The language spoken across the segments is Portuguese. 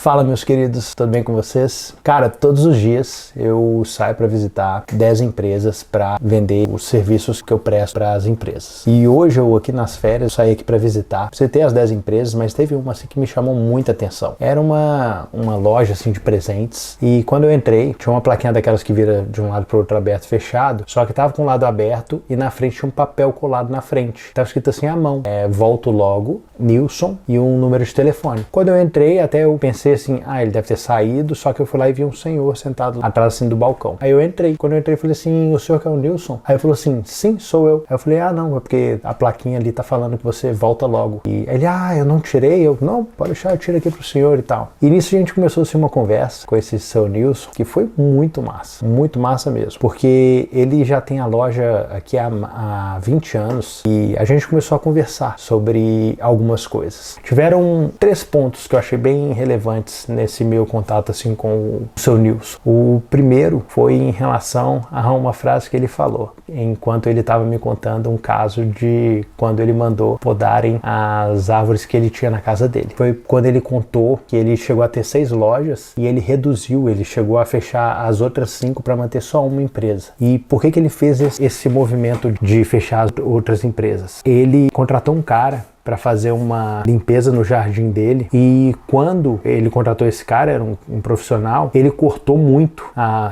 Fala, meus queridos, tudo bem com vocês? Cara, todos os dias eu saio para visitar 10 empresas para vender os serviços que eu presto para as empresas. E hoje eu aqui nas férias saí aqui para visitar. Visitei as 10 empresas, mas teve uma assim que me chamou muita atenção. Era uma loja assim de presentes e quando eu entrei tinha uma plaquinha daquelas que vira de um lado para o outro aberto, fechado, só que tava com o lado aberto e na frente tinha um papel colado na frente. Tava escrito assim à mão, volto logo, Nilson, e um número de telefone. Quando eu entrei, até eu pensei assim, ele deve ter saído, só que eu fui lá e vi um senhor sentado atrás assim do balcão. Aí eu entrei, quando eu entrei eu falei assim, o senhor que é o Nilson? Aí ele falou assim, sim, sou eu. Aí eu falei, não, é porque a plaquinha ali tá falando que você volta logo. E ele, eu não tirei, não, pode deixar, eu tiro aqui pro senhor e tal. E nisso a gente começou assim uma conversa com esse seu Nilson, que foi muito massa mesmo, porque ele já tem a loja aqui há 20 anos e a gente começou a conversar sobre algumas coisas. Tiveram 3 pontos que eu achei bem relevantes nesse meu contato assim com o seu Nilson. O primeiro foi em relação a uma frase que ele falou, enquanto ele estava me contando um caso de quando ele mandou podarem as árvores que ele tinha na casa dele. Foi quando ele contou que ele chegou a ter 6 lojas e ele reduziu, ele chegou a fechar as outras 5 para manter só uma empresa. E por que ele fez esse movimento de fechar as outras empresas? Ele contratou um cara para fazer uma limpeza no jardim dele e quando ele contratou esse cara, era um profissional, ele cortou muito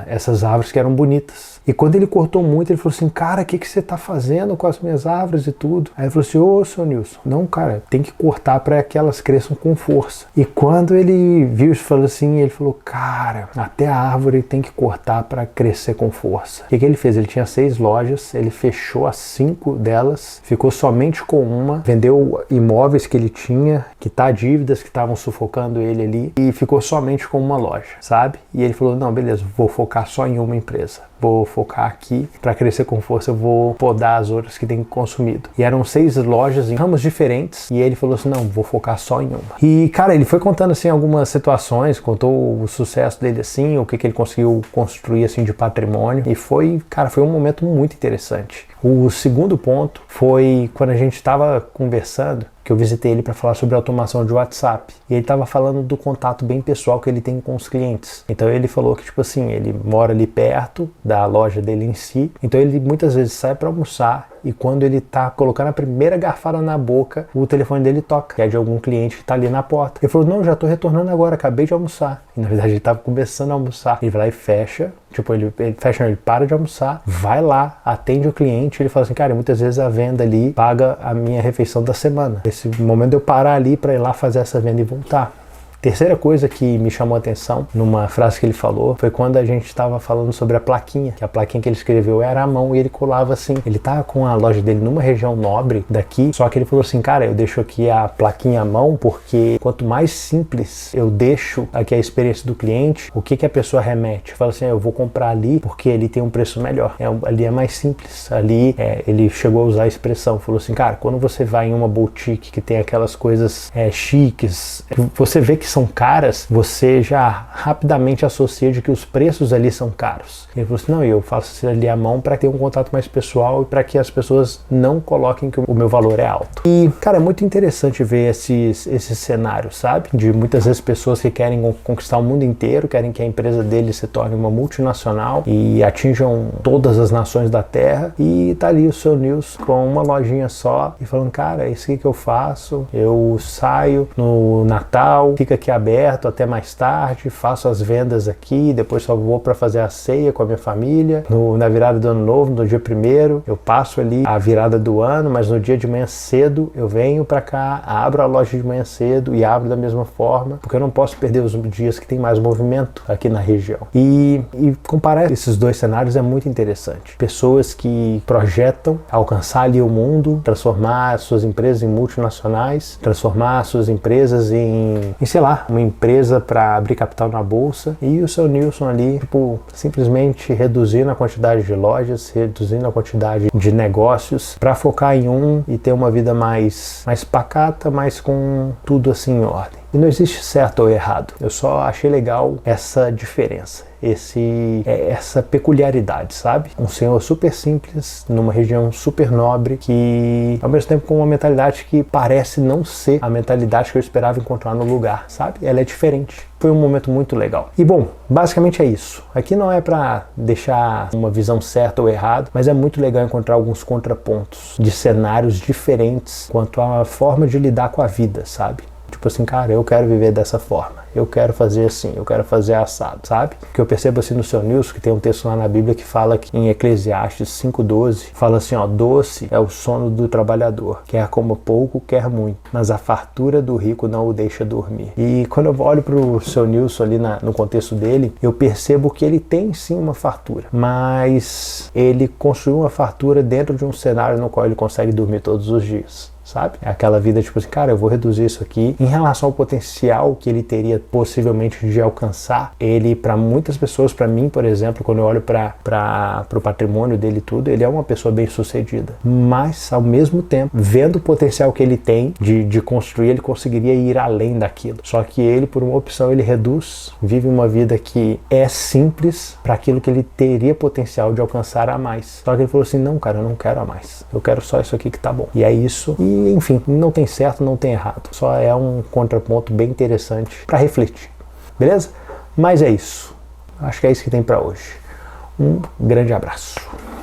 essas árvores que eram bonitas. E quando ele cortou muito, ele falou assim, cara, o que você tá fazendo com as minhas árvores e tudo? Aí ele falou assim, seu Nilson, não, cara, tem que cortar para que elas cresçam com força. E quando ele viu isso, falou assim, ele falou, cara, até a árvore tem que cortar para crescer com força. O que ele fez? Ele tinha 6 lojas, ele fechou as 5 delas, ficou somente com uma, vendeu imóveis que ele tinha, quitar dívidas que estavam sufocando ele ali e ficou somente com uma loja, sabe? E ele falou, não, beleza, vou focar só em uma empresa. Vou focar aqui, para crescer com força eu vou podar as outras que têm consumido. E eram 6 lojas em ramos diferentes e ele falou assim, não, vou focar só em uma. E cara, ele foi contando assim algumas situações, contou o sucesso dele assim, o que ele conseguiu construir assim de patrimônio e foi um momento muito interessante. O segundo ponto foi quando a gente estava conversando, que eu visitei ele para falar sobre automação de WhatsApp. E ele estava falando do contato bem pessoal que ele tem com os clientes. Então ele falou que, tipo assim, ele mora ali perto da loja dele em si. Então ele muitas vezes sai para almoçar e quando ele tá colocando a primeira garfada na boca, o telefone dele toca, que é de algum cliente que tá ali na porta. Ele falou, não, já tô retornando agora, acabei de almoçar. E na verdade ele tava começando a almoçar. Ele vai lá e fecha, ele para de almoçar, vai lá, atende o cliente, ele fala assim, cara, muitas vezes a venda ali paga a minha refeição da semana. Esse momento de eu parar ali para ir lá fazer essa venda e voltar. Terceira coisa que me chamou a atenção numa frase que ele falou foi quando a gente estava falando sobre a plaquinha, que a plaquinha que ele escreveu era à mão e ele colava assim. Ele tava com a loja dele numa região nobre daqui, só que ele falou assim, cara, eu deixo aqui a plaquinha à mão porque quanto mais simples eu deixo aqui a experiência do cliente, o que a pessoa remete? Fala assim, eu vou comprar ali porque ali tem um preço melhor. Ali é mais simples. Ali ele chegou a usar a expressão, falou assim, cara, quando você vai em uma boutique que tem aquelas coisas chiques, você vê que são caras, você já rapidamente associa de que os preços ali são caros. Ele falou assim, não, eu faço ali a mão para ter um contato mais pessoal e para que as pessoas não coloquem que o meu valor é alto. E, cara, é muito interessante ver esses cenários, sabe? De muitas vezes pessoas que querem conquistar o mundo inteiro, querem que a empresa deles se torne uma multinacional e atinjam todas as nações da Terra e tá ali o seu Nilson com uma lojinha só e falando, cara, é isso que eu faço, eu saio no Natal, fica aqui aberto até mais tarde, faço as vendas aqui, depois só vou para fazer a ceia com a minha família, na virada do ano novo, no dia 1º, eu passo ali a virada do ano, mas no dia de manhã cedo eu venho para cá, abro a loja de manhã cedo e abro da mesma forma, porque eu não posso perder os dias que tem mais movimento aqui na região. E comparar esses 2 cenários é muito interessante. Pessoas que projetam alcançar ali o mundo, transformar suas empresas em multinacionais, transformar suas empresas em sei lá, uma empresa para abrir capital na bolsa e o seu Nilson ali, simplesmente reduzindo a quantidade de lojas, reduzindo a quantidade de negócios para focar em um e ter uma vida mais pacata, mas com tudo assim em ordem. E não existe certo ou errado. Eu só achei legal essa diferença, essa peculiaridade, sabe? Um senhor super simples, numa região super nobre, que ao mesmo tempo com uma mentalidade que parece não ser a mentalidade que eu esperava encontrar no lugar, sabe? Ela é diferente. Foi um momento muito legal. E bom, basicamente é isso. Aqui não é para deixar uma visão certa ou errada, mas é muito legal encontrar alguns contrapontos de cenários diferentes quanto à forma de lidar com a vida, sabe? Tipo assim, cara, eu quero viver dessa forma, eu quero fazer assim, eu quero fazer assado, sabe? Que eu percebo assim no seu Nilson, que tem um texto lá na Bíblia que fala que em Eclesiastes 5:12, fala assim, ó, doce é o sono do trabalhador, quer coma pouco, quer muito, mas a fartura do rico não o deixa dormir. E quando eu olho pro seu Nilson ali no contexto dele, eu percebo que ele tem sim uma fartura, mas ele construiu uma fartura dentro de um cenário no qual ele consegue dormir todos os dias. Sabe? É aquela vida tipo assim, cara, eu vou reduzir isso aqui. Em relação ao potencial que ele teria possivelmente de alcançar, ele, para muitas pessoas, para mim, por exemplo, quando eu olho para o patrimônio dele e tudo, ele é uma pessoa bem sucedida. Mas, ao mesmo tempo, vendo o potencial que ele tem de construir, ele conseguiria ir além daquilo. Só que ele, por uma opção, ele reduz, vive uma vida que é simples para aquilo que ele teria potencial de alcançar a mais. Só que ele falou assim, não, cara, eu não quero a mais. Eu quero só isso aqui que tá bom. E é isso. E, enfim, não tem certo, não tem errado. Só é um contraponto bem interessante para refletir. Beleza? Mas é isso. Acho que é isso que tem para hoje. Um grande abraço.